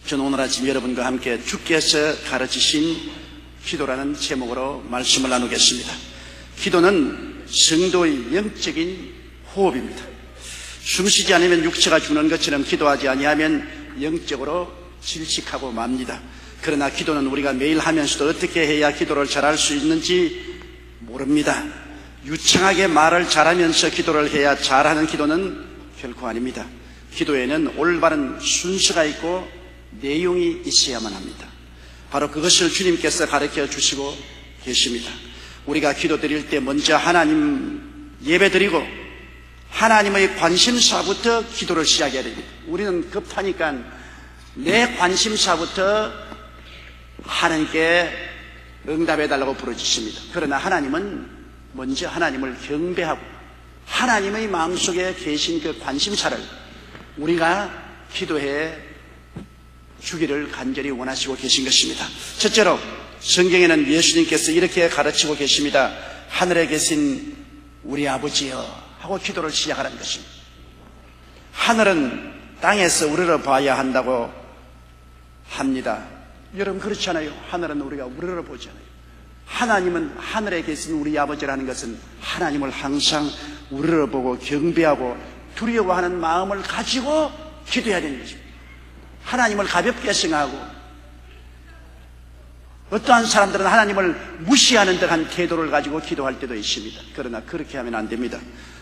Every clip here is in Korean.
저는 오늘 아침 여러분과 함께 주께서 가르치신 기도라는 제목으로 말씀을 나누겠습니다. 기도는 성도의 영적인 호흡입니다. 숨쉬지 않으면 육체가 죽는 것처럼 기도하지 아니하면 영적으로 질식하고 맙니다. 그러나 기도는 우리가 매일 하면서도 어떻게 해야 기도를 잘할 수 있는지 모릅니다. 유창하게 말을 잘하면서 기도를 해야 잘하는 기도는 결코 아닙니다. 기도에는 올바른 순서가 있고 내용이 있어야만 합니다. 바로 그것을 주님께서 가르쳐 주시고 계십니다. 우리가 기도 드릴 때 먼저 하나님 예배 드리고 하나님의 관심사부터 기도를 시작해야 됩니다. 우리는 급하니까 내 관심사부터 하나님께 응답해달라고 부르짖습니다. 그러나 하나님은 먼저 하나님을 경배하고 하나님의 마음속에 계신 그 관심사를 우리가 기도해 주기를 간절히 원하시고 계신 것입니다. 첫째로 성경에는 예수님께서 이렇게 가르치고 계십니다. 하늘에 계신 우리 아버지여 하고 기도를 시작하는 것입니다. 하늘은 땅에서 우러러 봐야 한다고 합니다. 여러분 그렇지 않아요? 하늘은 우리가 우러러 보잖아요. 하나님은 하늘에 계신 우리 아버지라는 것은 하나님을 항상 우러러 보고 경배하고 두려워하는 마음을 가지고 기도해야 되는 것입니다. 하나님을 가볍게 생각하고 어떠한 사람들은 하나님을 무시하는 듯한 태도를 가지고 기도할 때도 있습니다. 그러나 그렇게 하면 안 됩니다.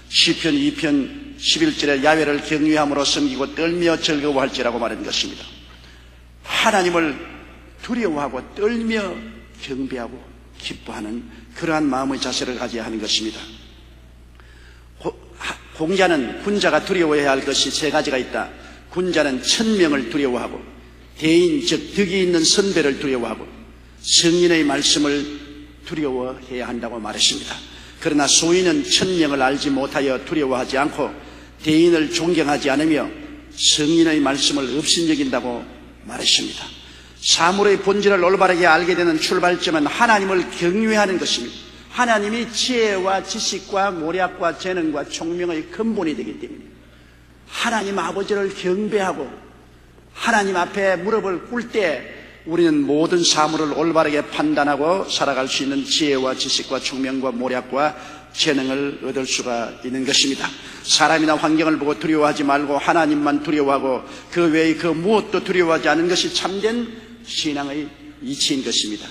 시편 2편 11절에 야훼를 경외함으로 섬기고 떨며 즐거워할지라고 말한 것입니다. 하나님을 두려워하고 떨며 경배하고 기뻐하는 그러한 마음의 자세를 가져야 하는 것입니다. 공자는 군자가 두려워해야 할 것이 세 가지가 있다. 군자는 천명을 두려워하고 대인 즉 덕이 있는 선배를 두려워하고 성인의 말씀을 두려워해야 한다고 말했습니다. 그러나 소인은 천명을 알지 못하여 두려워하지 않고 대인을 존경하지 않으며 성인의 말씀을 업신여긴다고 말했습니다. 사물의 본질을 올바르게 알게 되는 출발점은 하나님을 경외하는 것입니다. 하나님이 지혜와 지식과 모략과 재능과 총명의 근본이 되기 때문에 하나님 아버지를 경배하고 하나님 앞에 무릎을 꿇을 때 우리는 모든 사물을 올바르게 판단하고 살아갈 수 있는 지혜와 지식과 총명과 모략과 재능을 얻을 수가 있는 것입니다. 사람이나 환경을 보고 두려워하지 말고 하나님만 두려워하고 그 외의 그 무엇도 두려워하지 않은 것이 참된 신앙의 이치인 것입니다.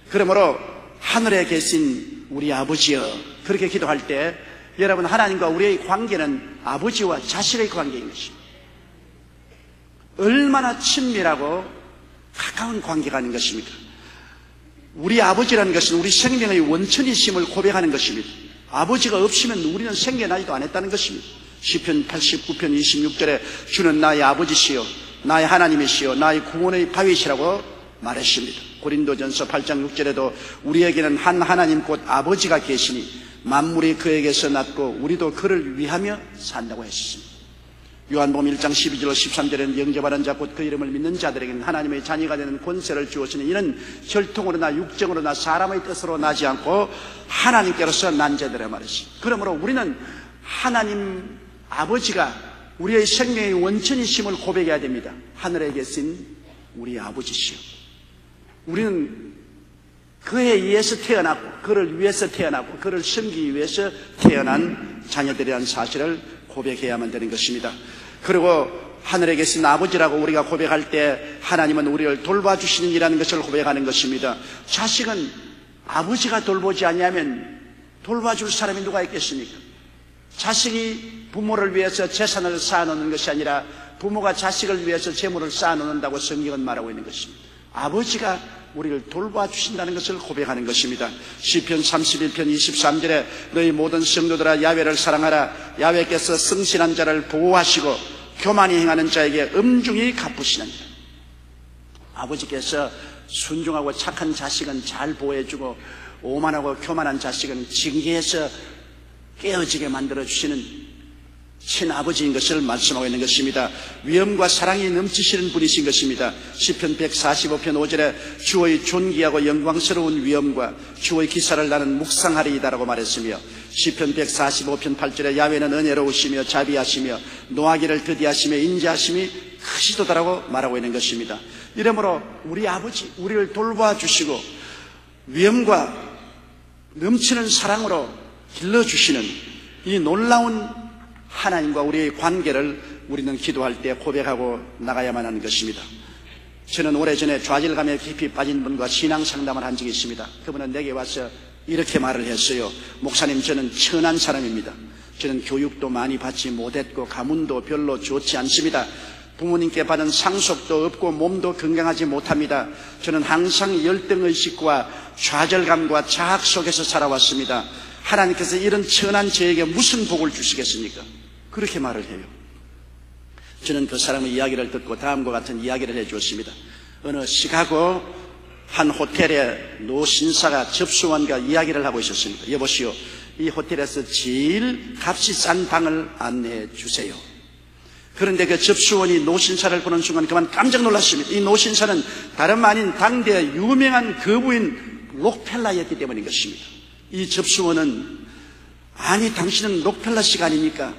그러므로 하늘에 계신 우리 아버지여 그렇게 기도할 때 여러분 하나님과 우리의 관계는 아버지와 자식의 관계인 것입니다. 얼마나 친밀하고 가까운 관계가 있는 것입니까? 우리 아버지라는 것은 우리 생명의 원천이심을 고백하는 것입니다. 아버지가 없으면 우리는 생겨나지도 않았다는 것입니다. 시편 89편 26절에 주는 나의 아버지시요 나의 하나님이시요 나의 구원의 바위시라고 말했습니다. 고린도전서 8장 6절에도 우리에게는 한 하나님 곧 아버지가 계시니 만물이 그에게서 났고 우리도 그를 위하며 산다고 했습니다. 요한복음 1장 12절 13절에는 영접하는 자 곧 그 이름을 믿는 자들에게는 하나님의 자녀가 되는 권세를 주었으니 이는 혈통으로나 육정으로나 사람의 뜻으로 나지 않고 하나님께로서 난 자들의 말이지. 그러므로 우리는 하나님 아버지가 우리의 생명의 원천이심을 고백해야 됩니다. 하늘에 계신 우리 아버지시여 우리는 그에 의해서 태어났고 그를 위해서 태어났고 그를 섬기기 위해서 태어난 자녀들이라는 사실을 고백해야만 되는 것입니다. 그리고 하늘에 계신 아버지라고 우리가 고백할 때 하나님은 우리를 돌봐주시는 이라는 것을 고백하는 것입니다. 자식은 아버지가 돌보지 않으면 돌봐줄 사람이 누가 있겠습니까? 자식이 부모를 위해서 재산을 쌓아놓는 것이 아니라 부모가 자식을 위해서 재물을 쌓아놓는다고 성경은 말하고 있는 것입니다. 아버지가 우리를 돌봐주신다는 것을 고백하는 것입니다. 시편 31편 23절에 너희 모든 성도들아 야훼를 사랑하라. 야훼께서 성실한 자를 보호하시고 교만히 행하는 자에게 엄중히 갚으시느니라. 아버지께서 순종하고 착한 자식은 잘 보호해주고 오만하고 교만한 자식은 징계해서 깨어지게 만들어주시는 친아버지인 것을 말씀하고 있는 것입니다. 위엄과 사랑이 넘치시는 분이신 것입니다. 시편 145편 5절에 주의 존귀하고 영광스러운 위엄과 주의 기사를 나는 묵상하리이다라고 말했으며 시편 145편 8절에 야훼는 은혜로우시며 자비하시며 노하기를 더디하시며 인자하심이 크시도다라고 말하고 있는 것입니다. 이러므로 우리 아버지, 우리를 돌봐 주시고 위엄과 넘치는 사랑으로 길러주시는 이 놀라운 하나님과 우리의 관계를 우리는 기도할 때 고백하고 나가야만 하는 것입니다. 저는 오래전에 좌절감에 깊이 빠진 분과 신앙 상담을 한 적이 있습니다. 그분은 내게 와서 이렇게 말을 했어요. 목사님, 저는 천한 사람입니다. 저는 교육도 많이 받지 못했고 가문도 별로 좋지 않습니다. 부모님께 받은 상속도 없고 몸도 건강하지 못합니다. 저는 항상 열등의식과 좌절감과 자학 속에서 살아왔습니다. 하나님께서 이런 천한 저에게 무슨 복을 주시겠습니까? 그렇게 말을 해요. 저는 그 사람의 이야기를 듣고 다음과 같은 이야기를 해주었습니다. 어느 시카고 한 호텔에 노 신사가 접수원과 이야기를 하고 있었습니다. 여보시오, 이 호텔에서 제일 값이 싼 방을 안내해 주세요. 그런데 그 접수원이 노 신사를 보는 순간 그만 깜짝 놀랐습니다. 이 노 신사는 다름 아닌 당대 유명한 거부인 록펠라였기 때문인 것입니다. 이 접수원은 아니 당신은 록펠라 씨가 아닙니까?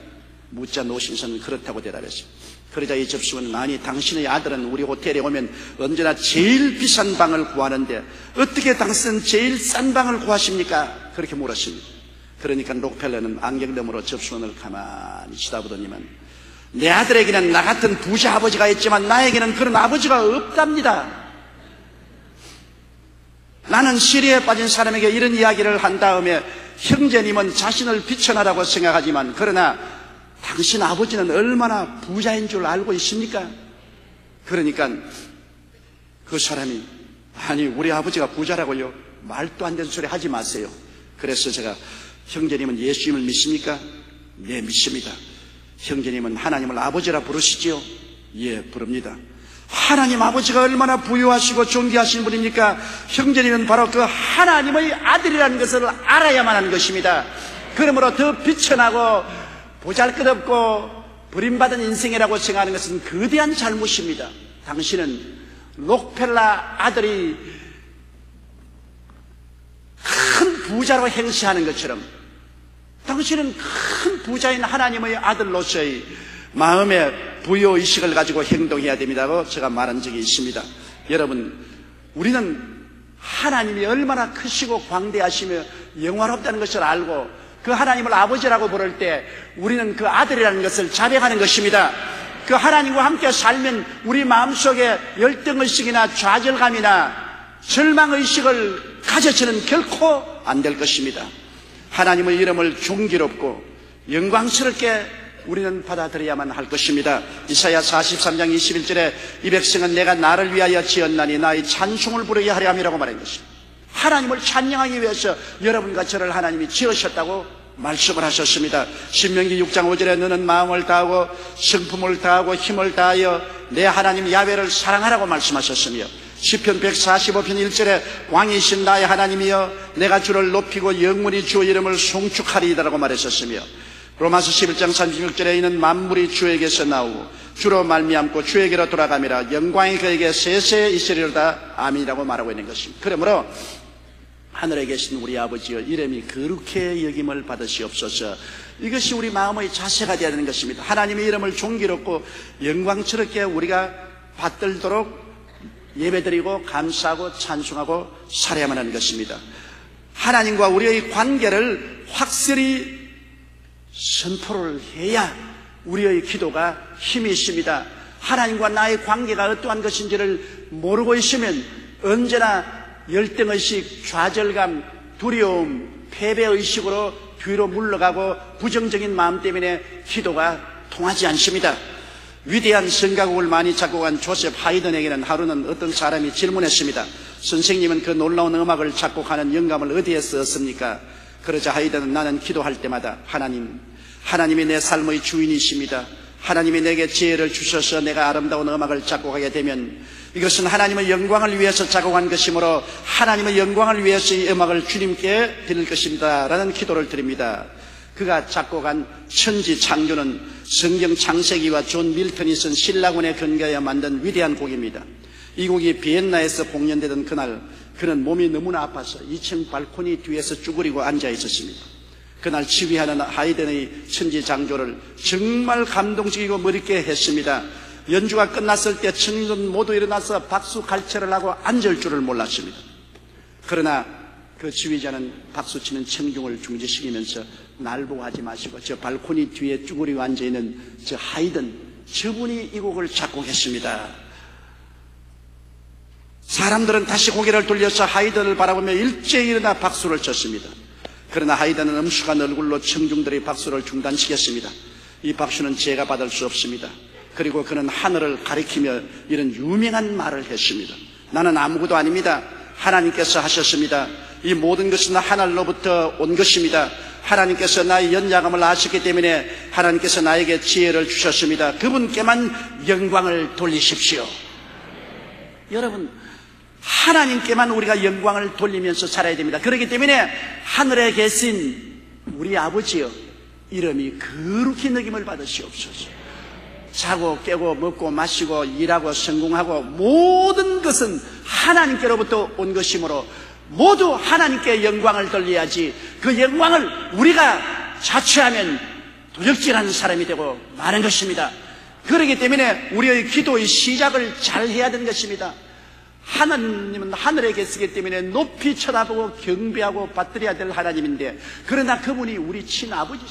묻자 노 신사는 그렇다고 대답했습니다. 그러자 이 접수원은 아니 당신의 아들은 우리 호텔에 오면 언제나 제일 비싼 방을 구하는데 어떻게 당신은 제일 싼 방을 구하십니까? 그렇게 물었습니다. 그러니까 록펠라는 안경덤으로 접수원을 가만히 쳐다보더니만 내 아들에게는 나 같은 부자 아버지가 있지만 나에게는 그런 아버지가 없답니다. 나는 시리에 빠진 사람에게 이런 이야기를 한 다음에 형제님은 자신을 비천하다고 생각하지만 그러나 당신 아버지는 얼마나 부자인 줄 알고 있습니까? 그러니까 그 사람이 아니 우리 아버지가 부자라고요? 말도 안 되는 소리 하지 마세요. 그래서 제가 형제님은 예수님을 믿습니까? 네, 믿습니다. 형제님은 하나님을 아버지라 부르시지요? 예, 부릅니다. 하나님 아버지가 얼마나 부유하시고 존귀하신 분입니까? 형제님은 바로 그 하나님의 아들이라는 것을 알아야만 하는 것입니다. 그러므로 더 비천하고 보잘것없고 버림받은 인생이라고 생각하는 것은 거대한 잘못입니다. 당신은 록펠라 아들이 큰 부자로 행세하는 것처럼 당신은 큰 부자인 하나님의 아들로서의 마음의 부여의식을 가지고 행동해야 됩니다고 제가 말한 적이 있습니다. 여러분, 우리는 하나님이 얼마나 크시고 광대하시며 영화롭다는 것을 알고 그 하나님을 아버지라고 부를 때 우리는 그 아들이라는 것을 자백하는 것입니다. 그 하나님과 함께 살면 우리 마음속에 열등의식이나 좌절감이나 절망의식을 가져서는 결코 안 될 것입니다. 하나님의 이름을 존귀롭고 영광스럽게 우리는 받아들여야만 할 것입니다. 이사야 43장 21절에 이 백성은 내가 나를 위하여 지었나니 나의 찬송을 부르게 하려 함이라고 말한 것입니다. 하나님을 찬양하기 위해서 여러분과 저를 하나님이 지으셨다고 말씀을 하셨습니다. 신명기 6장 5절에 너는 마음을 다하고 성품을 다하고 힘을 다하여 내 하나님 야훼를 사랑하라고 말씀하셨으며 시편 145편 1절에 왕이신 나의 하나님이여 내가 주를 높이고 영원히 주 이름을 송축하리이다라고 말했었으며 로마서 11장 36절에 이는 만물이 주에게서 나오고 주로 말미암고 주에게로 돌아감이라 영광이 그에게 세세 있으리로다 아멘이라고 말하고 있는 것입니다. 그러므로 하늘에 계신 우리 아버지여 이름이 거룩해 여김을 받으시옵소서. 이것이 우리 마음의 자세가 되어야 되는 것입니다. 하나님의 이름을 존귀롭고 영광스럽게 우리가 받들도록 예배드리고 감사하고 찬송하고 살아야만 하는 것입니다. 하나님과 우리의 관계를 확실히 선포를 해야 우리의 기도가 힘이 있습니다. 하나님과 나의 관계가 어떠한 것인지를 모르고 있으면 언제나 열등의식, 좌절감, 두려움, 패배의식으로 뒤로 물러가고 부정적인 마음 때문에 기도가 통하지 않습니다. 위대한 성가곡을 많이 작곡한 조셉 하이든에게는 하루는 어떤 사람이 질문했습니다. 선생님은 그 놀라운 음악을 작곡하는 영감을 어디에서 얻습니까? 그러자 하이든은 나는 기도할 때마다 하나님이 내 삶의 주인이십니다. 하나님이 내게 지혜를 주셔서 내가 아름다운 음악을 작곡하게 되면 이것은 하나님의 영광을 위해서 작곡한 것이므로 하나님의 영광을 위해서 이 음악을 주님께 드릴 것입니다 라는 기도를 드립니다. 그가 작곡한 천지 창조는 성경 창세기와 존 밀턴이 쓴 신라군에 근거하여 만든 위대한 곡입니다. 이 곡이 비엔나에서 공연되던 그날 그는 몸이 너무나 아파서 2층 발코니 뒤에서 쭈그리고 앉아 있었습니다. 그날 지휘하는 하이든의 천지 창조를 정말 감동적이고 멋있게 했습니다. 연주가 끝났을 때 청중들 모두 일어나서 박수 갈채를 하고 앉을 줄을 몰랐습니다. 그러나 그 지휘자는 박수치는 청중을 중지시키면서 날 보고 하지 마시고 저 발코니 뒤에 쭈그리고 앉아있는 저 하이든, 저분이 이 곡을 작곡했습니다. 사람들은 다시 고개를 돌려서 하이든을 바라보며 일제히 일어나 박수를 쳤습니다. 그러나 하이든은 엄숙한 얼굴로 청중들의 박수를 중단시켰습니다. 이 박수는 제가 받을 수 없습니다. 그리고 그는 하늘을 가리키며 이런 유명한 말을 했습니다. 나는 아무것도 아닙니다. 하나님께서 하셨습니다. 이 모든 것은 하늘로부터 온 것입니다. 하나님께서 나의 연약함을 아셨기 때문에 하나님께서 나에게 지혜를 주셨습니다. 그분께만 영광을 돌리십시오. 여러분, 하나님께만 우리가 영광을 돌리면서 살아야 됩니다. 그렇기 때문에 하늘에 계신 우리 아버지여, 이름이 거룩히 느낌을 받으시옵소서. 자고 깨고 먹고 마시고 일하고 성공하고 모든 것은 하나님께로부터 온 것이므로 모두 하나님께 영광을 돌려야지, 그 영광을 우리가 자취하면 도적질하는 사람이 되고 마는 것입니다. 그렇기 때문에 우리의 기도의 시작을 잘 해야 되는 것입니다. 하나님은 하늘에 계시기 때문에 높이 쳐다보고 경배하고 받들어야 될 하나님인데, 그러나 그분이 우리 친아버지,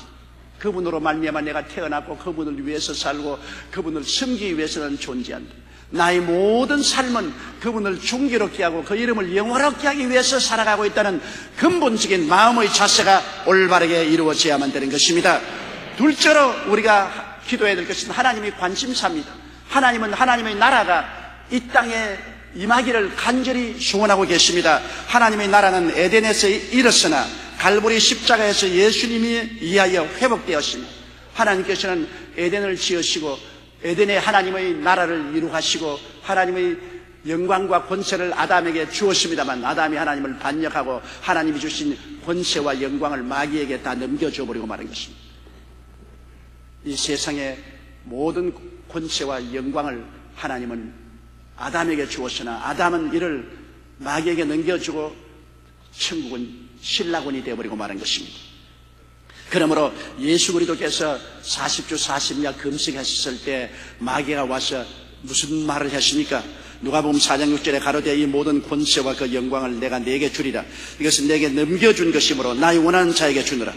그분으로 말미암아 내가 태어났고 그분을 위해서 살고 그분을 섬기기 위해서는 존재한다. 나의 모든 삶은 그분을 존귀롭게 하고 그 이름을 영화롭게 하기 위해서 살아가고 있다는 근본적인 마음의 자세가 올바르게 이루어져야만 되는 것입니다. 둘째로 우리가 기도해야 될 것은 하나님의 관심사입니다. 하나님은 하나님의 나라가 이 땅에 임하기를 간절히 소원하고 계십니다. 하나님의 나라는 에덴에서 일었으나 갈보리 십자가에서 예수님이 위하여 회복되었습니다. 하나님께서는 에덴을 지으시고 에덴에 하나님의 나라를 이루하시고 하나님의 영광과 권세를 아담에게 주었습니다만, 아담이 하나님을 반역하고 하나님이 주신 권세와 영광을 마귀에게 다 넘겨줘 버리고 말한 것입니다. 이 세상의 모든 권세와 영광을 하나님은 아담에게 주었으나 아담은 이를 마귀에게 넘겨주고 천국은 신라군이 되어버리고 말한 것입니다. 그러므로 예수 그리스도께서 40주 40야 금식하셨을 때 마귀가 와서 무슨 말을 했습니까? 누가복음 4장 6절에 가로되 이 모든 권세와 그 영광을 내가 네게 주리라. 이것은 내게 넘겨준 것이므로 나의 원하는 자에게 주느라.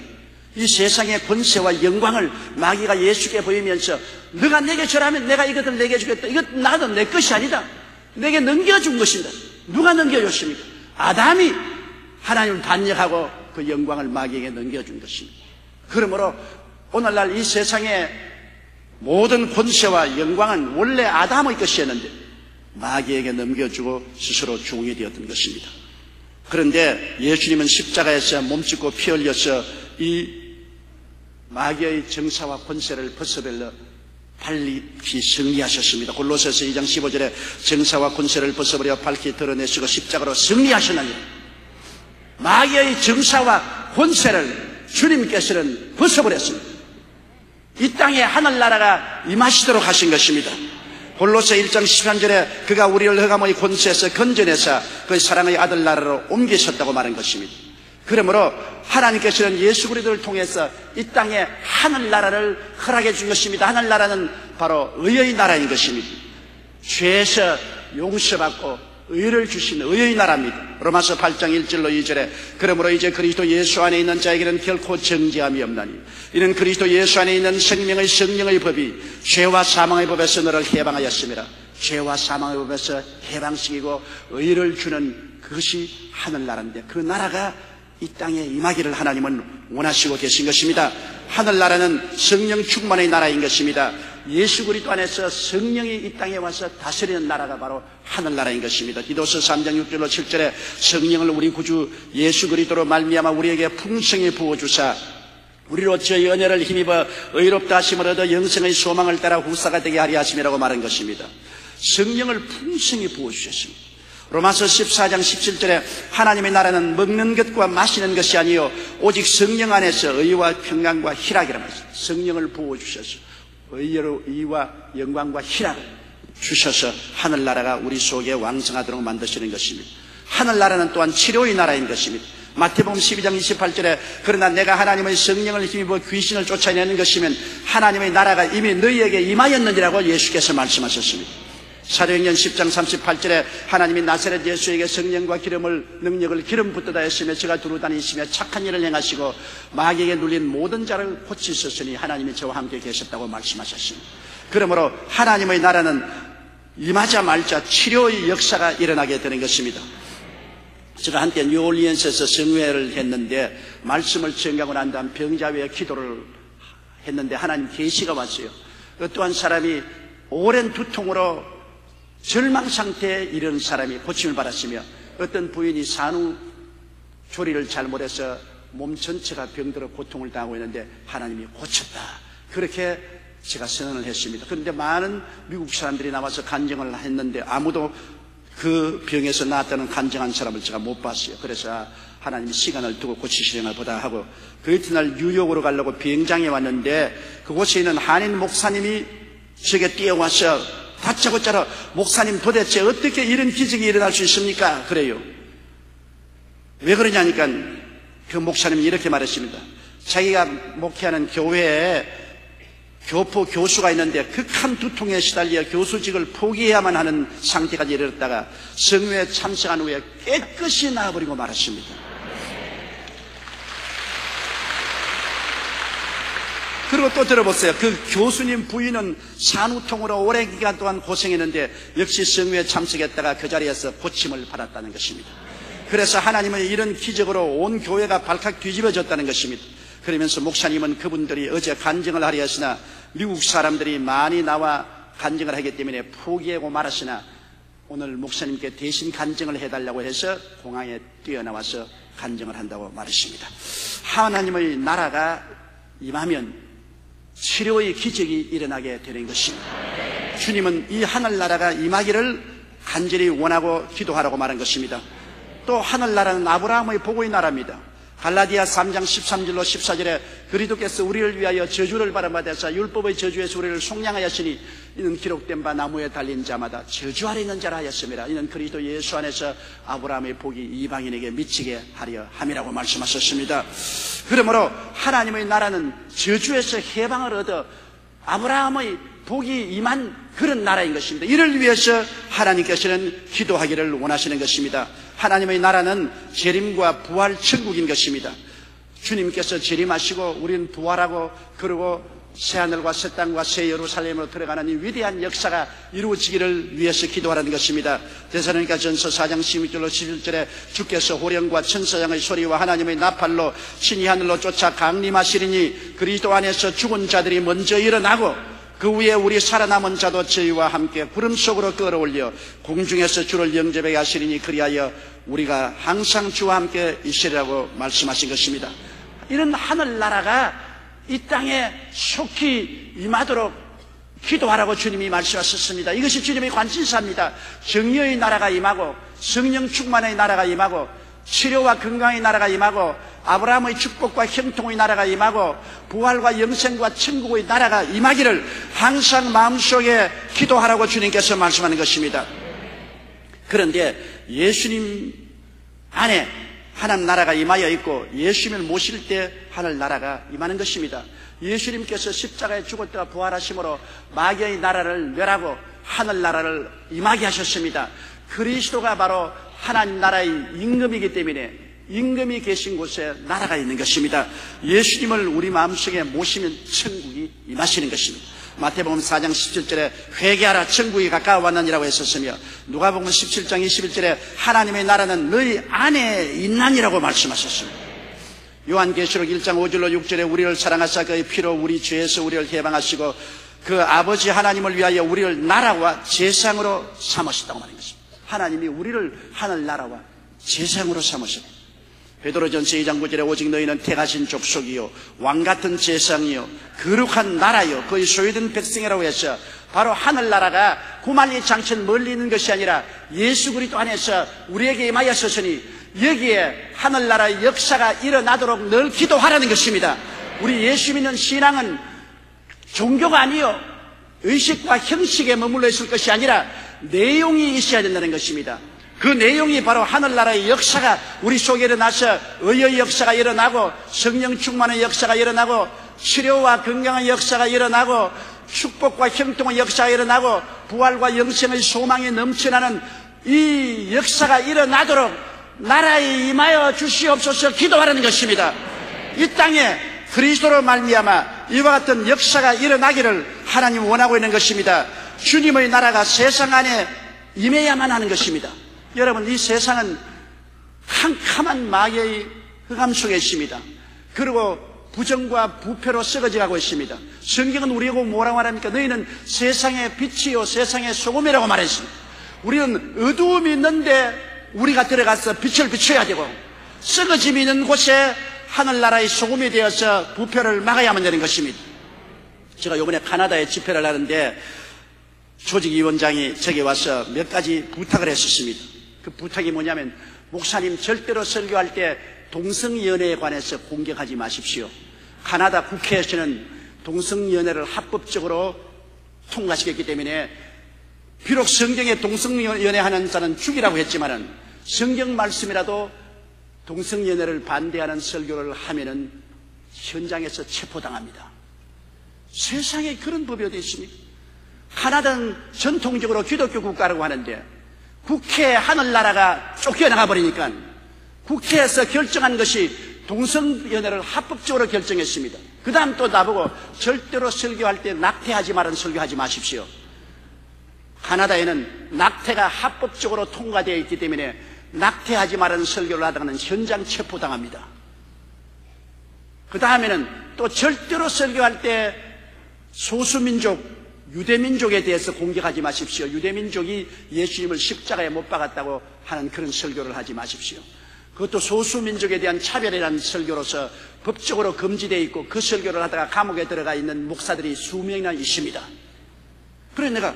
이 세상의 권세와 영광을 마귀가 예수께 보이면서 너가 내게 절하면 내가 이것을 내게 주겠다. 이것 나도 내 것이 아니다. 내게 넘겨준 것입니다. 누가 넘겨줬습니까? 아담이 하나님을 반역하고 그 영광을 마귀에게 넘겨준 것입니다. 그러므로 오늘날 이 세상의 모든 권세와 영광은 원래 아담의 것이었는데 마귀에게 넘겨주고 스스로 종이 되었던 것입니다. 그런데 예수님은 십자가에서 몸짓고 피 흘려서 이 마귀의 정사와 권세를 벗어버려 발리 승리하셨습니다. 골로새서 2장 15절에 정사와 권세를 벗어버려 밝히 드러내시고 십자가로 승리하셨느니라. 마귀의 정사와 권세를 주님께서는 벗어버렸습니다. 이 땅에 하늘나라가 임하시도록 하신 것입니다. 골로새 1장 13절에 그가 우리를 흑암의 권세에서 건져내사 그의 사랑의 아들 나라로 옮기셨다고 말한 것입니다. 그러므로 하나님께서는 예수 그리스도를 통해서 이 땅에 하늘나라를 허락해 준 것입니다. 하늘나라는 바로 의의 나라인 것입니다. 죄에서 용서받고 의를 주신 의의 나라입니다. 로마서 8장 1절로 2절에 그러므로 이제 그리스도 예수 안에 있는 자에게는 결코 정죄함이 없나니 이는 그리스도 예수 안에 있는 생명의 성령의 법이 죄와 사망의 법에서 너를 해방하였습니다. 죄와 사망의 법에서 해방시키고 의를 주는 그것이 하늘나라인데 그 나라가 이 땅에 임하기를 하나님은 원하시고 계신 것입니다. 하늘나라는 성령 충만의 나라인 것입니다. 예수 그리스도 안에서 성령이 이 땅에 와서 다스리는 나라가 바로 하늘나라인 것입니다. 디도서 3장 6절로 7절에 성령을 우리 구주 예수 그리스도로 말미암아 우리에게 풍성히 부어주사 우리로 저희 은혜를 힘입어 의롭다 하심을 얻어 영생의 소망을 따라 후사가 되게 하리 하심이라고 말한 것입니다. 성령을 풍성히 부어주셨습니다. 로마서 14장 17절에 하나님의 나라는 먹는 것과 마시는 것이 아니요 오직 성령 안에서 의와 평강과 희락이라 말했습니다. 성령을 부어주셔서 의와 영광과 희락을 주셔서 하늘나라가 우리 속에 왕성하도록 만드시는 것입니다. 하늘나라는 또한 치료의 나라인 것입니다. 마태복음 12장 28절에 그러나 내가 하나님의 성령을 힘입어 귀신을 쫓아내는 것이면 하나님의 나라가 이미 너희에게 임하였느니라고 예수께서 말씀하셨습니다. 사도행전 10장 38절에 하나님이 나사렛 예수에게 성령과 능력을 기름 붓듯 하였으며 저가 두루 다니시며 착한 일을 행하시고 마귀에게 눌린 모든 자를 고치셨으니 하나님이 저와 함께 계셨다고 말씀하셨습니다. 그러므로 하나님의 나라는 임하자마자 치료의 역사가 일어나게 되는 것입니다. 제가 한때 뉴올리언스에서 성회를 했는데 말씀을 전가하고 난 다음 병자 위에 기도를 했는데 하나님 계시가 왔어요. 또한 사람이 오랜 두통으로 절망 상태에 이른 사람이 고침을 받았으며 어떤 부인이 산후조리를 잘못해서 몸 전체가 병들어 고통을 당하고 있는데 하나님이 고쳤다. 그렇게 제가 선언을 했습니다. 그런데 많은 미국 사람들이 나와서 간증을 했는데 아무도 그 병에서 나았다는 간증한 사람을 제가 못 봤어요. 그래서 하나님이 시간을 두고 고치시려나 보다 하고 그 이튿날 뉴욕으로 가려고 비행장에 왔는데 그곳에 있는 한인 목사님이 제게 뛰어와서 다짜고짜로 목사님 도대체 어떻게 이런 기적이 일어날 수 있습니까? 그래요. 왜 그러냐니까 그 목사님이 이렇게 말했습니다. 자기가 목회하는 교회에 교포 교수가 있는데 극한 두통에 시달려 교수직을 포기해야만 하는 상태까지 이르렀다가 성회에 참석한 후에 깨끗이 나아버리고 말았습니다. 그리고 또 들어보세요. 그 교수님 부인은 산후통으로 오랜 기간 동안 고생했는데 역시 성회에 참석했다가 그 자리에서 고침을 받았다는 것입니다. 그래서 하나님은 이런 기적으로 온 교회가 발칵 뒤집어졌다는 것입니다. 그러면서 목사님은 그분들이 어제 간증을 하려 했으나 미국 사람들이 많이 나와 간증을 하기 때문에 포기하고 말았으나 오늘 목사님께 대신 간증을 해달라고 해서 공항에 뛰어나와서 간증을 한다고 말했습니다. 하나님의 나라가 임하면 치료의 기적이 일어나게 되는 것입니다. 주님은 이 하늘나라가 임하기를 간절히 원하고 기도하라고 말한 것입니다. 또 하늘나라는 아브라함의 복의 나라입니다. 갈라디아 3장 13절로 14절에 그리스도께서 우리를 위하여 저주를 받아서 율법의 저주에서 우리를 속량하였으니 이는 기록된 바 나무에 달린 자마다 저주 아래 있는 자라 하였습니다. 이는 그리스도 예수 안에서 아브라함의 복이 이방인에게 미치게 하려 함이라고 말씀하셨습니다. 그러므로 하나님의 나라는 저주에서 해방을 얻어 아브라함의 복이 임한 그런 나라인 것입니다. 이를 위해서 하나님께서는 기도하기를 원하시는 것입니다. 하나님의 나라는 재림과 부활 천국인 것입니다. 주님께서 재림하시고 우리는 부활하고 그리고 새하늘과 새 땅과 새 예루살렘으로 들어가는 이 위대한 역사가 이루어지기를 위해서 기도하라는 것입니다. 데살로니가전서 4장 16절로 11절에 주께서 호령과 천사장의 소리와 하나님의 나팔로 신이 하늘로 쫓아 강림하시리니 그리스도 안에서 죽은 자들이 먼저 일어나고 그 후에 우리 살아남은 자도 저희와 함께 구름 속으로 끌어올려 공중에서 주를 영접하게 하시리니 그리하여 우리가 항상 주와 함께 있으리라고 말씀하신 것입니다. 이런 하늘나라가 이 땅에 속히 임하도록 기도하라고 주님이 말씀하셨습니다. 이것이 주님의 관심사입니다. 정의의 나라가 임하고 성령 충만의 나라가 임하고 치료와 건강의 나라가 임하고 아브라함의 축복과 형통의 나라가 임하고 부활과 영생과 천국의 나라가 임하기를 항상 마음속에 기도하라고 주님께서 말씀하는 것입니다. 그런데 예수님 안에 하나님 나라가 임하여 있고 예수님을 모실 때 하늘 나라가 임하는 것입니다. 예수님께서 십자가에 죽었다가 부활하심으로 마귀의 나라를 멸하고 하늘 나라를 임하게 하셨습니다. 그리스도가 바로 하나님 나라의 임금이기 때문에 임금이 계신 곳에 나라가 있는 것입니다. 예수님을 우리 마음속에 모시면 천국이 임하시는 것입니다. 마태복음 4장 17절에 회개하라 천국이 가까워왔느니라고 했었으며 누가복음 17장 21절에 하나님의 나라는 너희 안에 있나니라고 말씀하셨습니다. 요한계시록 1장 5절로 6절에 우리를 사랑하사 그의 피로 우리 죄에서 우리를 해방하시고 그 아버지 하나님을 위하여 우리를 나라와 제상으로 삼으셨다고 말한 것입니다. 하나님이 우리를 하늘나라와 제상으로 삼으셨다. 베드로전서 2장 9절에 오직 너희는 택하신 족속이요 왕같은 제상이요 거룩한 나라요 그의 소유된 백성이라고 해서 바로 하늘나라가 구만리 장천 멀리 있는 것이 아니라 예수 그리스도 안에서 우리에게 임하였으니 여기에 하늘나라의 역사가 일어나도록 늘 기도하라는 것입니다. 우리 예수 믿는 신앙은 종교가 아니요 의식과 형식에 머물러 있을 것이 아니라 내용이 있어야 된다는 것입니다. 그 내용이 바로 하늘나라의 역사가 우리 속에 일어나서 의의 역사가 일어나고 성령 충만의 역사가 일어나고 치료와 건강의 역사가 일어나고 축복과 형통의 역사가 일어나고 부활과 영생의 소망이 넘쳐나는 이 역사가 일어나도록 나라에 임하여 주시옵소서 기도하라는 것입니다. 이 땅에 그리스도로 말미암아 이와 같은 역사가 일어나기를 하나님 원하고 있는 것입니다. 주님의 나라가 세상 안에 임해야만 하는 것입니다. 여러분, 이 세상은 캄캄한 마귀의 흑암 속에 있습니다. 그리고 부정과 부패로 썩어져가고 있습니다. 성경은 우리하고 뭐라고 말합니까? 너희는 세상의 빛이요 세상의 소금이라고 말했습니다. 우리는 어두움이 있는데 우리가 들어가서 빛을 비춰야 되고 썩어짐이 있는 곳에 하늘나라의 소금이 되어서 부패를 막아야만 되는 것입니다. 제가 이번에 카나다에 집회를 하는데 조직위원장이 저기 와서 몇 가지 부탁을 했었습니다. 그 부탁이 뭐냐면, 목사님 절대로 설교할 때 동성연애에 관해서 공격하지 마십시오. 카나다 국회에서는 동성연애를 합법적으로 통과시켰기 때문에 비록 성경에 동성연애하는 자는 죽이라고 했지만은 성경 말씀이라도 동성연애를 반대하는 설교를 하면은 현장에서 체포당합니다. 세상에 그런 법이 어디 있습니까? 카나다는 전통적으로 기독교 국가라고 하는데 국회 하늘나라가 쫓겨나가 버리니까 국회에서 결정한 것이 동성연애를 합법적으로 결정했습니다. 그 다음 또 나보고 절대로 설교할 때 낙태하지 말은 설교하지 마십시오. 카나다에는 낙태가 합법적으로 통과되어 있기 때문에 낙태하지 말은 설교를 하다가는 현장 체포당합니다. 그 다음에는 또 절대로 설교할 때 소수민족, 유대민족에 대해서 공격하지 마십시오. 유대민족이 예수님을 십자가에 못 박았다고 하는 그런 설교를 하지 마십시오. 그것도 소수민족에 대한 차별이라는 설교로서 법적으로 금지되어 있고 그 설교를 하다가 감옥에 들어가 있는 목사들이 수명이나 있습니다. 그래서 내가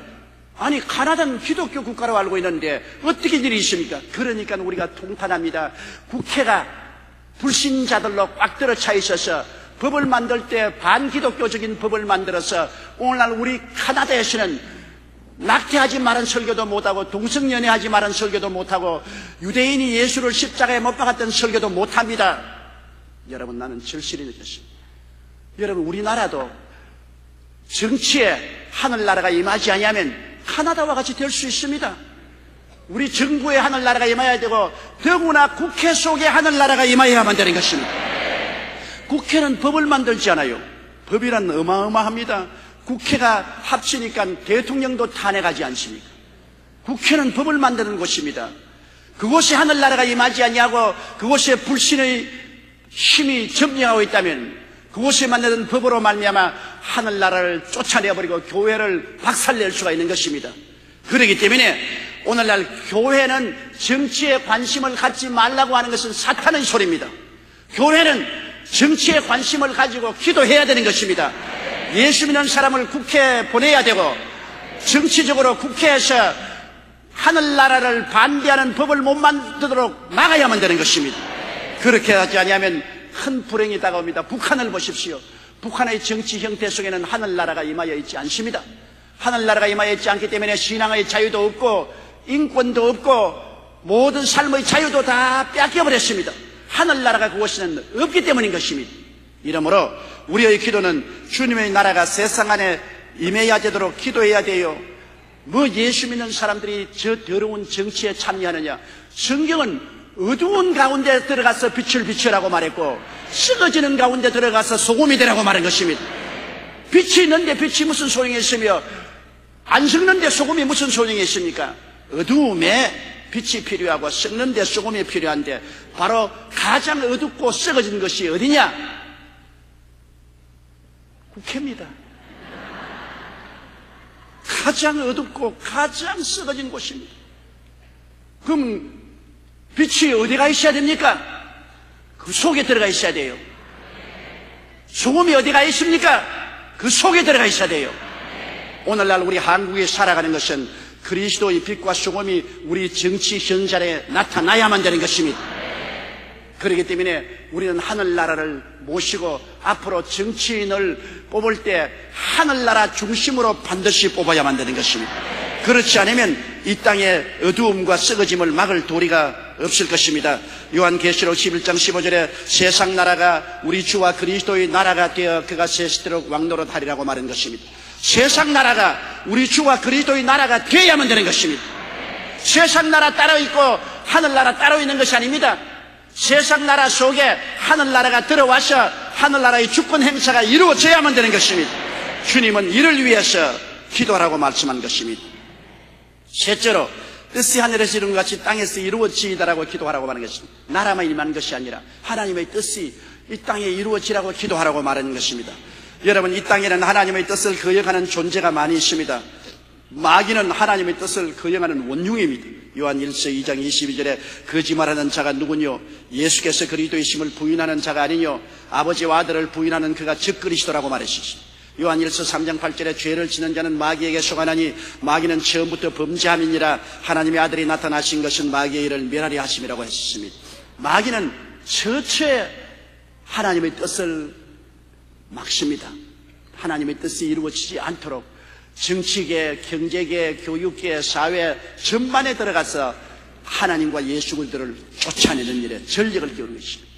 아니 카나다는 기독교 국가로 알고 있는데 어떻게 일이 있습니까? 그러니까 우리가 통탄합니다. 국회가 불신자들로 꽉 들어차 있어서 법을 만들 때 반기독교적인 법을 만들어서 오늘날 우리 카나다에서는 낙태하지 말은 설교도 못하고 동성연애하지 말은 설교도 못하고 유대인이 예수를 십자가에 못 박았던 설교도 못합니다. 여러분, 나는 절실히 느꼈습니다. 여러분, 우리나라도 정치에 하늘나라가 임하지 아니하면 카나다와 같이 될 수 있습니다. 우리 정부에 하늘나라가 임해야 되고 더구나 국회 속에 하늘나라가 임해야만 되는 것입니다. 국회는 법을 만들지 않아요. 법이란 어마어마합니다. 국회가 합치니까 대통령도 탄핵하지 않습니까? 국회는 법을 만드는 곳입니다. 그곳에 하늘나라가 임하지 아니하고 그곳에 불신의 힘이 점령하고 있다면 그곳에 만드는 법으로 말미암아 하늘나라를 쫓아내버리고 교회를 박살낼 수가 있는 것입니다. 그렇기 때문에 오늘날 교회는 정치에 관심을 갖지 말라고 하는 것은 사탄의 소리입니다. 교회는 정치에 관심을 가지고 기도해야 되는 것입니다. 예수 믿는 사람을 국회에 보내야 되고 정치적으로 국회에서 하늘나라를 반대하는 법을 못 만들도록 막아야만 되는 것입니다. 그렇게 하지 아니하면 큰 불행이 다가옵니다. 북한을 보십시오. 북한의 정치 형태 속에는 하늘나라가 임하여 있지 않습니다. 하늘나라가 임하여 있지 않기 때문에 신앙의 자유도 없고 인권도 없고 모든 삶의 자유도 다 뺏겨버렸습니다. 하늘나라가 그곳에는 없기 때문인 것입니다. 이러므로 우리의 기도는 주님의 나라가 세상 안에 임해야 되도록 기도해야 돼요. 뭐 예수 믿는 사람들이 저 더러운 정치에 참여하느냐? 성경은 어두운 가운데 들어가서 빛을 비추라고 말했고 썩어지는 가운데 들어가서 소금이 되라고 말한 것입니다. 빛이 있는데 빛이 무슨 소용이 있으며 안 썩는데 소금이 무슨 소용이 있습니까? 어두움에 빛이 필요하고 썩는데 소금이 필요한데 바로 가장 어둡고 썩어진 것이 어디냐? 국회입니다. 가장 어둡고 가장 썩어진 곳입니다. 그럼 빛이 어디가 있어야 됩니까? 그 속에 들어가 있어야 돼요. 소금이 어디가 있습니까? 그 속에 들어가 있어야 돼요. 오늘날 우리 한국에 살아가는 것은 그리스도의 빛과 소금이 우리 정치 현장에 나타나야만 되는 것입니다. 그렇기 때문에 우리는 하늘나라를 모시고 앞으로 정치인을 뽑을 때 하늘나라 중심으로 반드시 뽑아야만 되는 것입니다. 그렇지 않으면 이 땅에 어두움과 썩어짐을 막을 도리가 없을 것입니다. 요한계시록 11장 15절에 세상 나라가 우리 주와 그리스도의 나라가 되어 그가 세시도록 왕노릇 하리라고 말한 것입니다. 세상 나라가 우리 주와 그리스도의 나라가 되어야만 되는 것입니다. 세상 나라 따로 있고 하늘나라 따로 있는 것이 아닙니다. 세상 나라 속에 하늘나라가 들어와서 하늘나라의 주권 행사가 이루어져야만 되는 것입니다. 주님은 이를 위해서 기도하라고 말씀한 것입니다. 셋째로 뜻이 하늘에서 이룬 것 같이 땅에서 이루어지이다라고 기도하라고 말하는 것입니다. 나라만 임하는 것이 아니라 하나님의 뜻이 이 땅에 이루어지라고 기도하라고 말하는 것입니다. 여러분, 이 땅에는 하나님의 뜻을 거역하는 존재가 많이 있습니다. 마귀는 하나님의 뜻을 거역하는 원흉입니다. 요한 1서 2장 22절에 거짓말하는 자가 누구뇨? 예수께서 그리스도이심을 부인하는 자가 아니뇨? 아버지와 아들을 부인하는 그가 즉 그리스도라고 말했습니다. 요한 1서 3장 8절에 죄를 지는 자는 마귀에게 속하나니 마귀는 처음부터 범죄함이니라. 하나님의 아들이 나타나신 것은 마귀의 일을 멸하려 하심이라고 했습니다. 마귀는 처처에 하나님의 뜻을 막습니다. 하나님의 뜻이 이루어지지 않도록 정치계, 경제계, 교육계, 사회 전반에 들어가서 하나님과 예수 그리스도를 쫓아내는 일에 전력을 기울이는 것입니다.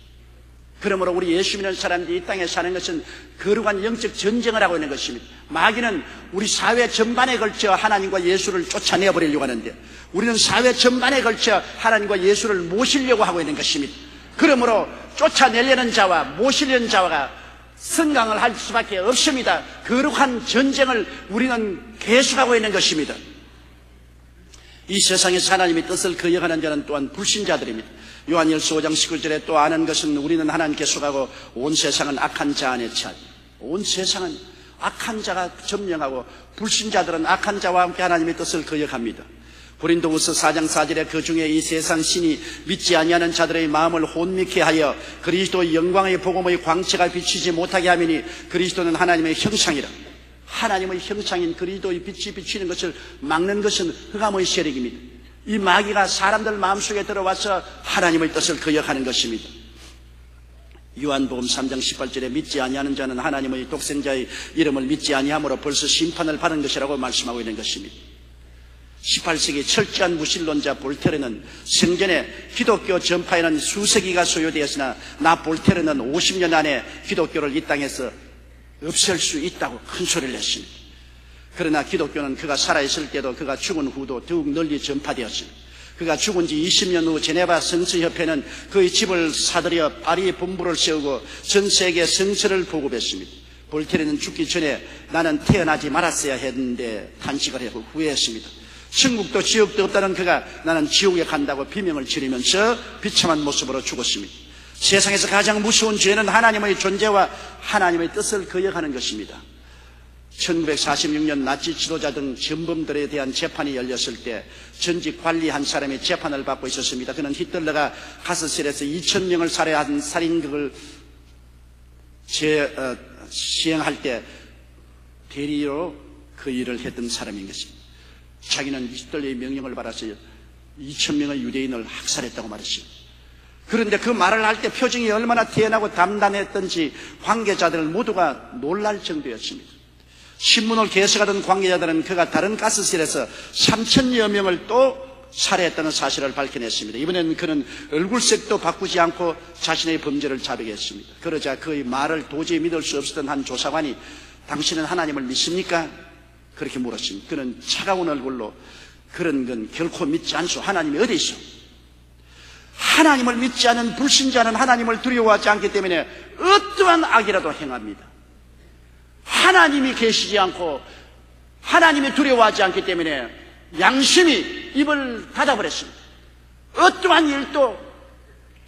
그러므로 우리 예수 믿는 사람들이 이 땅에 사는 것은 거룩한 영적 전쟁을 하고 있는 것입니다. 마귀는 우리 사회 전반에 걸쳐 하나님과 예수를 쫓아내버리려고 하는데 우리는 사회 전반에 걸쳐 하나님과 예수를 모시려고 하고 있는 것입니다. 그러므로 쫓아내려는 자와 모시려는 자가 승강을 할 수밖에 없습니다. 거룩한 전쟁을 우리는 계속하고 있는 것입니다. 이 세상에서 하나님의 뜻을 거역하는 자는 또한 불신자들입니다. 요한일서 5장 19절에 또 아는 것은 우리는 하나님께 속하고 온 세상은 악한 자 안에 처하니. 온 세상은 악한 자가 점령하고 불신자들은 악한 자와 함께 하나님의 뜻을 거역합니다. 고린도후서 4장 4절에 그 중에 이 세상 신이 믿지 아니하는 자들의 마음을 혼미케 하여 그리스도의 영광의 복음의 광채가 비치지 못하게 하미니 그리스도는 하나님의 형상이라. 하나님의 형상인 그리스도의 빛이 비치는 것을 막는 것은 흑암의 세력입니다. 이 마귀가 사람들 마음속에 들어와서 하나님의 뜻을 거역하는 것입니다. 요한복음 3장 18절에 믿지 아니하는 자는 하나님의 독생자의 이름을 믿지 아니함으로 벌써 심판을 받은 것이라고 말씀하고 있는 것입니다. 18세기 철저한 무신론자 볼테르는 생전에 기독교 전파에는 수세기가 소요되었으나 나 볼테르는 50년 안에 기독교를 이 땅에서 없앨 수 있다고 큰 소리를 했습니다. 그러나 기독교는 그가 살아있을 때도 그가 죽은 후도 더욱 널리 전파되었습니다. 그가 죽은 지 20년 후 제네바 성서협회는 그의 집을 사들여 파리에 본부를 세우고 전 세계 성서를 보급했습니다. 볼테르는 죽기 전에 나는 태어나지 말았어야 했는데 탄식을 하고 후회했습니다. 천국도 지옥도 없다는 그가 나는 지옥에 간다고 비명을 지르면서 비참한 모습으로 죽었습니다. 세상에서 가장 무서운 죄는 하나님의 존재와 하나님의 뜻을 거역하는 것입니다. 1946년 나치 지도자 등 전범들에 대한 재판이 열렸을 때 전직 관리 한 사람이 재판을 받고 있었습니다. 그는 히틀러가 가스실에서 2,000명을 살해한 살인극을 시행할 때 대리로 그 일을 했던 사람인 것입니다. 자기는 히틀러의 명령을 받아서 2,000명의 유대인을 학살했다고 말했습니다. 그런데 그 말을 할 때 표정이 얼마나 태연하고 담담했던지 관계자들 모두가 놀랄 정도였습니다. 신문을 개석하던 관계자들은 그가 다른 가스실에서 3,000여 명을 또 살해했다는 사실을 밝혀냈습니다. 이번에는 그는 얼굴색도 바꾸지 않고 자신의 범죄를 자백했습니다. 그러자 그의 말을 도저히 믿을 수 없었던 한 조사관이 당신은 하나님을 믿습니까? 그렇게 물었습니다. 그는 차가운 얼굴로 그런 건 결코 믿지 않소. 하나님이 어디 있어? 하나님을 믿지 않은 불신자는 하나님을 두려워하지 않기 때문에 어떠한 악이라도 행합니다. 하나님이 계시지 않고 하나님이 두려워하지 않기 때문에 양심이 입을 닫아버렸습니다. 어떠한 일도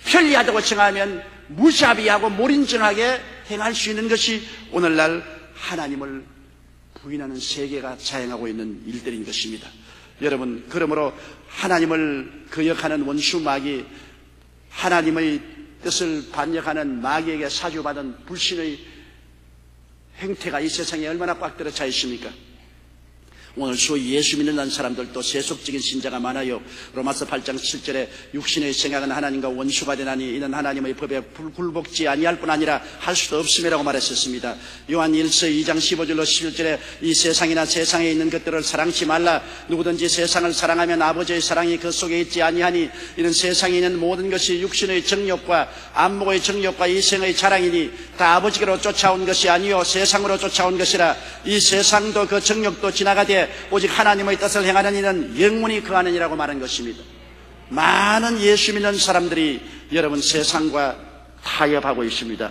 편리하다고 정하면 무자비하고 몰인정하게 행할 수 있는 것이 오늘날 하나님을 부인하는 세계가 자행하고 있는 일들인 것입니다. 여러분, 그러므로 하나님을 거역하는 원수 마귀, 하나님의 뜻을 반역하는 마귀에게 사주받은 불신의 행태가 이 세상에 얼마나 꽉 들어 차 있습니까? 오늘 소위 예수 믿는 사람들도 세속적인 신자가 많아요. 로마서 8장 7절에 육신의 생각은 하나님과 원수가 되나니 이는 하나님의 법에 굴복지 아니할 뿐 아니라 할 수도 없음이라고 말했었습니다. 요한 1서 2장 15절로 11절에 이 세상이나 세상에 있는 것들을 사랑치 말라. 누구든지 세상을 사랑하면 아버지의 사랑이 그 속에 있지 아니하니 이는 세상에 있는 모든 것이 육신의 정욕과 안목의 정욕과 이생의 자랑이니 다 아버지께로 쫓아온 것이 아니요 세상으로 쫓아온 것이라. 이 세상도 그 정욕도 지나가되 오직 하나님의 뜻을 행하는 이는 영원히 거하느니라고 말한 것입니다. 많은 예수 믿는 사람들이 여러분 세상과 타협하고 있습니다.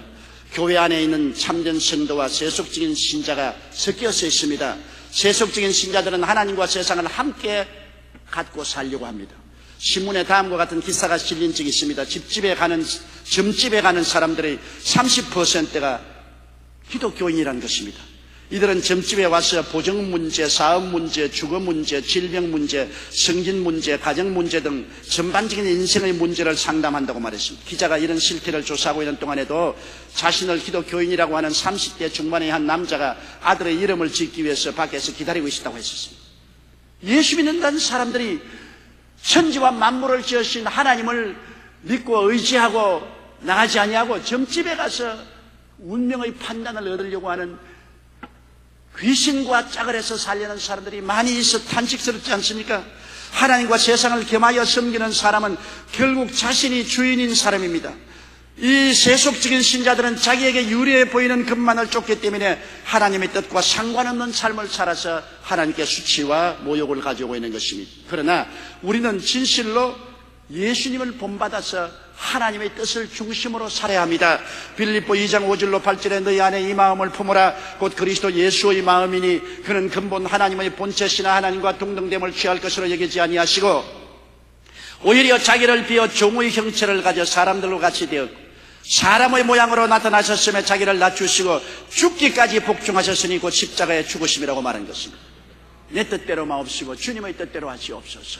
교회 안에 있는 참된 성도와 세속적인 신자가 섞여서 있습니다. 세속적인 신자들은 하나님과 세상을 함께 갖고 살려고 합니다. 신문에 다음과 같은 기사가 실린 적이 있습니다. 점집에 가는 사람들의 30%가 기독교인이라는 것입니다. 이들은 점집에 와서 보정 문제, 사업 문제, 주거 문제, 질병 문제, 성진 문제, 가정 문제 등 전반적인 인생의 문제를 상담한다고 말했습니다. 기자가 이런 실태를 조사하고 있는 동안에도 자신을 기독교인이라고 하는 30대 중반의 한 남자가 아들의 이름을 짓기 위해서 밖에서 기다리고 있었다고 했었습니다. 예수 믿는다는 사람들이 천지와 만물을 지으신 하나님을 믿고 의지하고 나가지 아니하고 점집에 가서 운명의 판단을 얻으려고 하는 귀신과 짝을 해서 살려는 사람들이 많이 있어 탄식스럽지 않습니까? 하나님과 세상을 겸하여 섬기는 사람은 결국 자신이 주인인 사람입니다. 이 세속적인 신자들은 자기에게 유리해 보이는 것만을 쫓기 때문에 하나님의 뜻과 상관없는 삶을 살아서 하나님께 수치와 모욕을 가져오고 있는 것입니다. 그러나 우리는 진실로 예수님을 본받아서 하나님의 뜻을 중심으로 살아야 합니다. 빌립보 2장 5절로 8절에 너희 안에 이 마음을 품으라. 곧 그리스도 예수의 마음이니 그는 근본 하나님의 본체시나 하나님과 동등됨을 취할 것으로 여기지 아니하시고 오히려 자기를 비어 종의 형체를 가져 사람들과 같이 되었고 사람의 모양으로 나타나셨으며 자기를 낮추시고 죽기까지 복종하셨으니 곧 십자가에 죽으심이라고 말한 것입니다. 내 뜻대로 마옵시고 주님의 뜻대로 하시옵소서.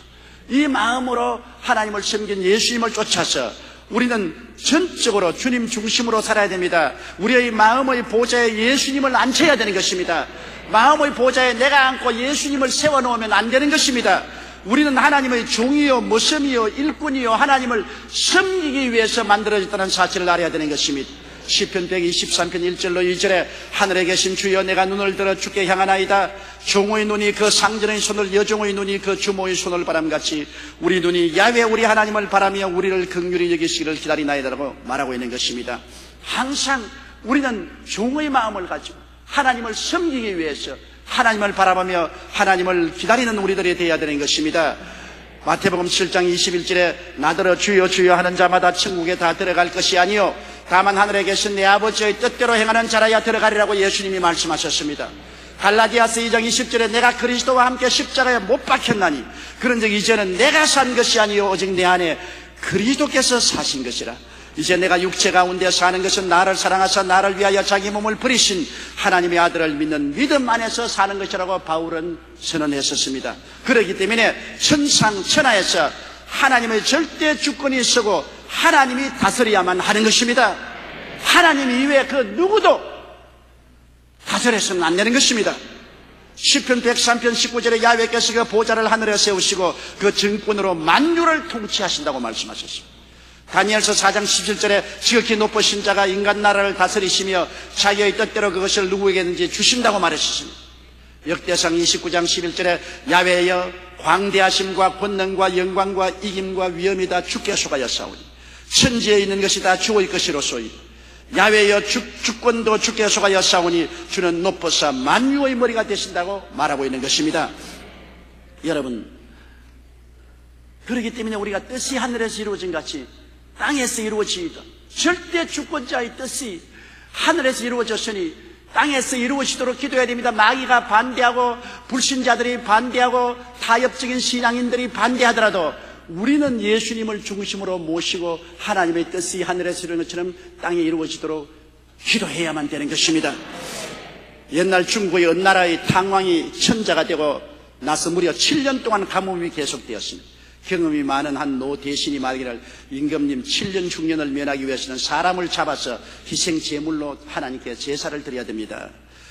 이 마음으로 하나님을 섬긴 예수님을 쫓아서 우리는 전적으로 주님 중심으로 살아야 됩니다. 우리의 마음의 보좌에 예수님을 앉혀야 되는 것입니다. 마음의 보좌에 내가 앉고 예수님을 세워놓으면 안 되는 것입니다. 우리는 하나님의 종이요 모섬이요 일꾼이요 하나님을 섬기기 위해서 만들어졌다는 사실을 알아야 되는 것입니다. 시편 123편 1절로 2절에 하늘에 계신 주여 내가 눈을 들어 주께 향하나이다. 종의 눈이 그 상전의 손을 여종의 눈이 그 주모의 손을 바람같이 우리 눈이 야훼 우리 하나님을 바라며 우리를 긍휼히 여기시기를 기다리나이다라고 말하고 있는 것입니다. 항상 우리는 종의 마음을 가지고 하나님을 섬기기 위해서 하나님을 바라보며 하나님을 기다리는 우리들이 되어야 되는 것입니다. 마태복음 7장 21절에 나더러 주여 주여 하는 자마다 천국에 다 들어갈 것이 아니요 다만 하늘에 계신 내 아버지의 뜻대로 행하는 자라야 들어가리라고 예수님이 말씀하셨습니다. 갈라디아서 2장 20절에 내가 그리스도와 함께 십자가에 못 박혔나니 그런즉 이제는 내가 산 것이 아니요 오직 내 안에 그리스도께서 사신 것이라. 이제 내가 육체 가운데 사는 것은 나를 사랑하사 나를 위하여 자기 몸을 버리신 하나님의 아들을 믿는 믿음 안에서 사는 것이라고 바울은 선언했었습니다. 그렇기 때문에 천상천하에서 하나님의 절대 주권이 있고 하나님이 다스려야만 하는 것입니다. 하나님 이외에 그 누구도 다스려서는 안 되는 것입니다. 시편 103편 19절에 야훼께서 그 보좌를 하늘에 세우시고 그 정권으로 만유를 통치하신다고 말씀하셨습니다. 다니엘서 4장 17절에 지극히 높으신 자가 인간 나라를 다스리시며 자기의 뜻대로 그것을 누구에게든지 주신다고 말했습니다. 역대상 29장 11절에 야훼여 광대하심과 권능과 영광과 이김과 위엄이 다 주께 속하였사오니 천지에 있는 것이 다 주의 것이로소이 야훼여 주권도 주께 속하였사오니 주는 높으사 만유의 머리가 되신다고 말하고 있는 것입니다. 여러분, 그렇기 때문에 우리가 뜻이 하늘에서 이루어진 같이 땅에서 이루어지이다. 절대 주권자의 뜻이 하늘에서 이루어졌으니 땅에서 이루어지도록 기도해야 됩니다. 마귀가 반대하고 불신자들이 반대하고 타협적인 신앙인들이 반대하더라도 우리는 예수님을 중심으로 모시고 하나님의 뜻이 하늘에서 이루어진 것처럼 땅에 이루어지도록 기도해야만 되는 것입니다. 옛날 중국의 어느 나라의 탕왕이 천자가 되고 나서 무려 7년 동안 가뭄이 계속되었습니다. 경험이 많은 한 노 대신이 말하기를 임금님 7년 흉년을 면하기 위해서는 사람을 잡아서 희생 제물로 하나님께 제사를 드려야 됩니다.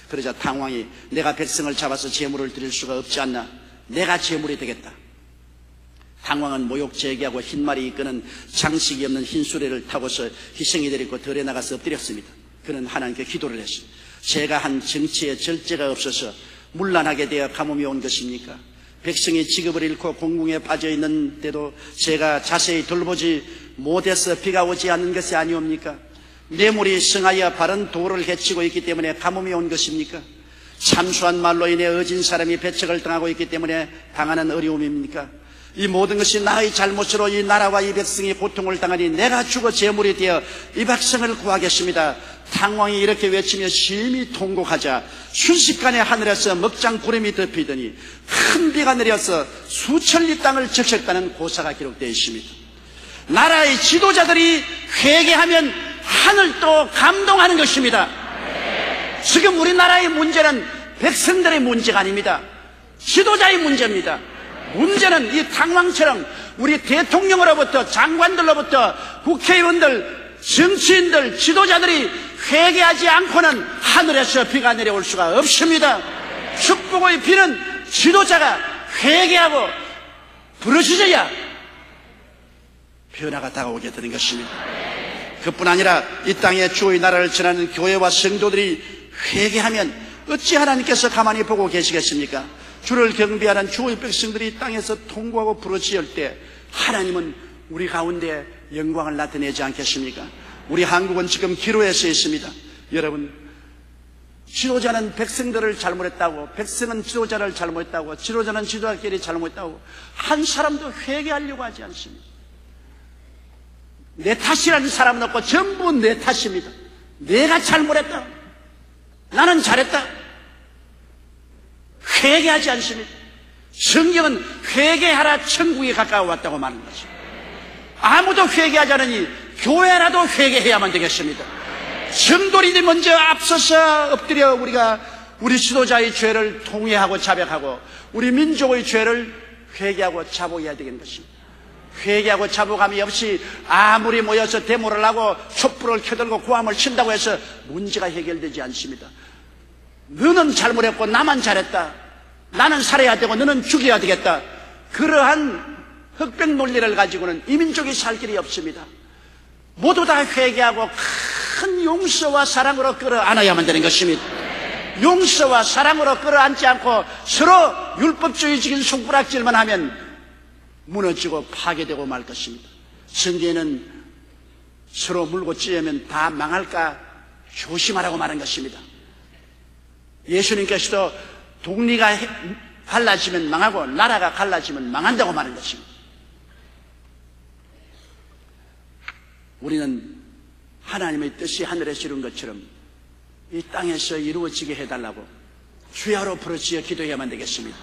그러자 당왕이 내가 백성을 잡아서 제물을 드릴 수가 없지 않나? 내가 제물이 되겠다. 당왕은 모욕 제기하고 흰말이 이끄는 장식이 없는 흰 수레를 타고서 희생이 데리고 들에 나가서 엎드렸습니다. 그는 하나님께 기도를 했습니다. 제가 한 정치에 절제가 없어서 문란하게 되어 가뭄이 온 것입니까? 백성이 직업을 잃고 공궁에 빠져 있는데도 제가 자세히 돌보지 못해서 비가 오지 않는 것이 아니옵니까? 뇌물이 성하여 바른 도를 해치고 있기 때문에 가뭄이 온 것입니까? 참수한 말로 인해 어진 사람이 배척을 당하고 있기 때문에 당하는 어려움입니까? 이 모든 것이 나의 잘못으로 이 나라와 이 백성이 고통을 당하니 내가 죽어 제물이 되어 이 백성을 구하겠습니다. 당왕이 이렇게 외치며 심히 통곡하자 순식간에 하늘에서 먹장 구름이 덮이더니 큰 비가 내려서 수천리 땅을 적셨다는 고사가 기록되어 있습니다. 나라의 지도자들이 회개하면 하늘도 감동하는 것입니다. 지금 우리나라의 문제는 백성들의 문제가 아닙니다. 지도자의 문제입니다. 문제는 이 당왕처럼 우리 대통령으로부터 장관들로부터 국회의원들, 정치인들, 지도자들이 회개하지 않고는 하늘에서 비가 내려올 수가 없습니다. 축복의 비는 지도자가 회개하고 부르짖어야 변화가 다가오게 되는 것입니다. 그뿐 아니라 이 땅에 주의 나라를 전하는 교회와 성도들이 회개하면 어찌 하나님께서 가만히 보고 계시겠습니까? 주를 경배하는 주의 백성들이 땅에서 통곡하고 부르짖을 때 하나님은 우리 가운데 영광을 나타내지 않겠습니까? 우리 한국은 지금 기로에 서 있습니다. 여러분, 지도자는 백성들을 잘못했다고, 백성은 지도자를 잘못했다고, 지도자는 지도자끼리 잘못했다고 한 사람도 회개하려고 하지 않습니다. 내 탓이라는 사람은 없고 전부 내 탓입니다. 내가 잘못했다, 나는 잘했다, 회개하지 않습니다. 성경은 회개하라 천국이 가까워 왔다고 말하는 것입니다. 아무도 회개하지 않으니 교회라도 회개해야만 되겠습니다. 성도들이 먼저 앞서서 엎드려 우리 지도자의 죄를 통회하고 자백하고 우리 민족의 죄를 회개하고 자복해야 되는 것입니다. 회개하고 자복함이 없이 아무리 모여서 데모를 하고 촛불을 켜들고 고함을 친다고 해서 문제가 해결되지 않습니다. 너는 잘못했고 나만 잘했다, 나는 살아야 되고 너는 죽여야 되겠다, 그러한 흑백 논리를 가지고는 이 민족이 살 길이 없습니다. 모두 다 회개하고 큰 용서와 사랑으로 끌어안아야만 되는 것입니다. 용서와 사랑으로 끌어안지 않고 서로 율법주의적인 손가락질만 하면 무너지고 파괴되고 말 것입니다. 성경에는 서로 물고 찌르면 다 망할까 조심하라고 말한 것입니다. 예수님께서도 독리가 갈라지면 망하고 나라가 갈라지면 망한다고 말한 것입니다. 우리는 하나님의 뜻이 하늘에서 이룬 것처럼 이 땅에서 이루어지게 해달라고 주야로 부르짖어 기도해야만 되겠습니다.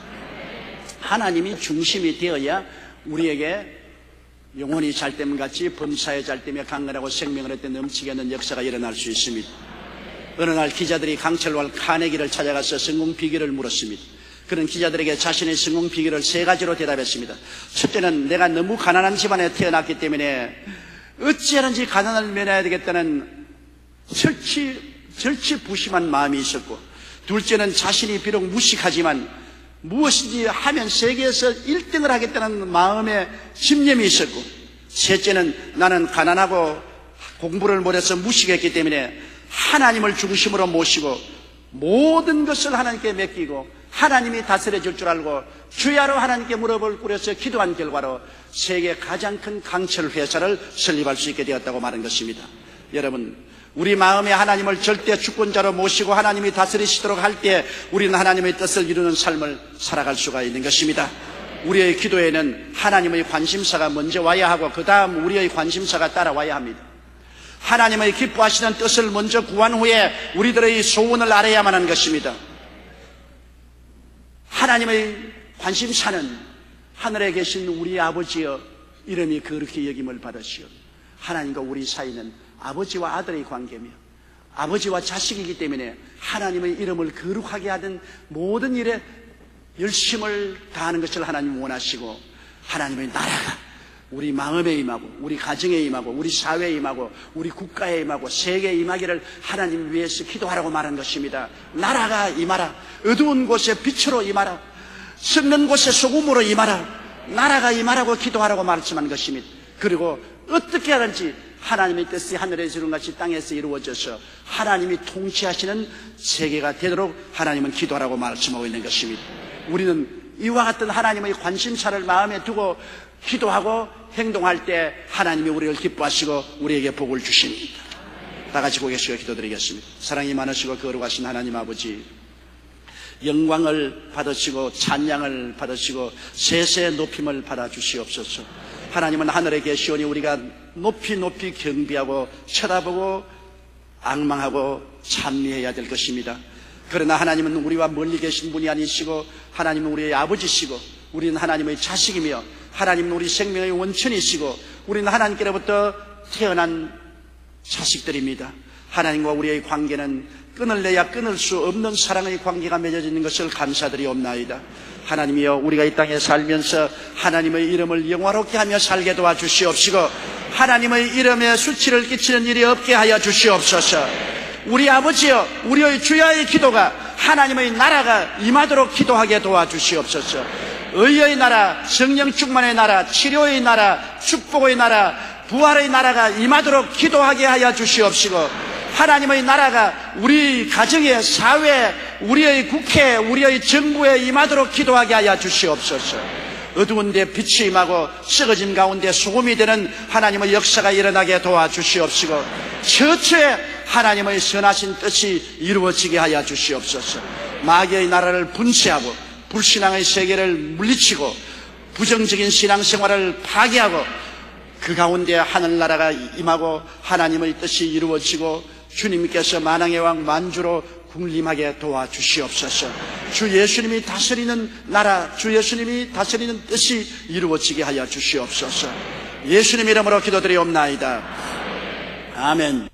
하나님이 중심이 되어야 우리에게 영혼이 잘됨같이 범사에 잘되며 강건하고 생명을 얻는 넘치게 하는 역사가 일어날 수 있습니다. 어느 날 기자들이 강철왈 카네기를 찾아가서 성공 비결을 물었습니다. 그런 기자들에게 자신의 성공 비결을 3가지로 대답했습니다. 첫째는 내가 너무 가난한 집안에 태어났기 때문에 어찌하든지 가난을 면해야 되겠다는 절치부심한 마음이 있었고, 둘째는 자신이 비록 무식하지만 무엇인지 하면 세계에서 1등을 하겠다는 마음의 집념이 있었고, 셋째는 나는 가난하고 공부를 못해서 무식했기 때문에 하나님을 중심으로 모시고 모든 것을 하나님께 맡기고 하나님이 다스려 줄 줄 알고 주야로 하나님께 무릎을 꿇여서 기도한 결과로 세계 가장 큰 강철 회사를 설립할 수 있게 되었다고 말한 것입니다. 여러분, 우리 마음에 하나님을 절대 주권자로 모시고 하나님이 다스리시도록 할 때 우리는 하나님의 뜻을 이루는 삶을 살아갈 수가 있는 것입니다. 우리의 기도에는 하나님의 관심사가 먼저 와야 하고 그 다음 우리의 관심사가 따라와야 합니다. 하나님의 기뻐하시는 뜻을 먼저 구한 후에 우리들의 소원을 알아야만 하는 것입니다. 하나님의 관심사는 하늘에 계신 우리 아버지여 이름이 거룩히 여김을 받으시오. 하나님과 우리 사이는 아버지와 아들의 관계며 아버지와 자식이기 때문에 하나님의 이름을 거룩하게 하는 모든 일에 열심을 다하는 것을 하나님 원하시고, 하나님의 나라가 우리 마음에 임하고 우리 가정에 임하고 우리 사회에 임하고 우리 국가에 임하고 세계에 임하기를 하나님 위해서 기도하라고 말한 것입니다. 나라가 임하라. 어두운 곳에 빛으로 임하라. 썩는 곳에 소금으로 임하라. 나라가 임하라고 기도하라고 말씀한 것입니다. 그리고 어떻게 하든지 하나님의 뜻이 하늘에서 이룬 같이 땅에서 이루어져서 하나님이 통치하시는 세계가 되도록 하나님은 기도하라고 말씀하고 있는 것입니다. 우리는 이와 같은 하나님의 관심사를 마음에 두고 기도하고 행동할 때 하나님이 우리를 기뻐하시고 우리에게 복을 주십니다. 다 같이 고개 숙여 기도드리겠습니다. 사랑이 많으시고 거룩하신 하나님 아버지, 영광을 받으시고 찬양을 받으시고 세세 높임을 받아 주시옵소서. 하나님은 하늘에 계시오니 우리가 높이 높이 경배하고 쳐다보고 앙망하고 찬미해야 될 것입니다. 그러나 하나님은 우리와 멀리 계신 분이 아니시고 하나님은 우리의 아버지시고 우리는 하나님의 자식이며 하나님은 우리 생명의 원천이시고 우리는 하나님께로부터 태어난 자식들입니다. 하나님과 우리의 관계는 끊을래야 끊을 수 없는 사랑의 관계가 맺어지는 것을 감사드리옵나이다. 하나님이여, 우리가 이 땅에 살면서 하나님의 이름을 영화롭게 하며 살게 도와주시옵시고 하나님의 이름에 수치를 끼치는 일이 없게 하여 주시옵소서. 우리 아버지여, 우리의 주야의 기도가 하나님의 나라가 임하도록 기도하게 도와주시옵소서. 의의 나라, 성령 충만의 나라, 치료의 나라, 축복의 나라, 부활의 나라가 임하도록 기도하게 하여 주시옵시고 하나님의 나라가 우리 가정의 사회, 우리의 국회, 우리의 정부에 임하도록 기도하게 하여 주시옵소서. 어두운 데 빛이 임하고 썩어진 가운데 소금이 되는 하나님의 역사가 일어나게 도와주시옵시고 처처에 하나님의 선하신 뜻이 이루어지게 하여 주시옵소서. 마귀의 나라를 분쇄하고 불신앙의 세계를 물리치고 부정적인 신앙생활을 파괴하고 그 가운데 하늘나라가 임하고 하나님의 뜻이 이루어지고 주님께서 만왕의 왕 만주로 군림하게 도와주시옵소서. 주 예수님이 다스리는 나라, 주 예수님이 다스리는 뜻이 이루어지게 하여 주시옵소서. 예수님 이름으로 기도드리옵나이다. 아멘.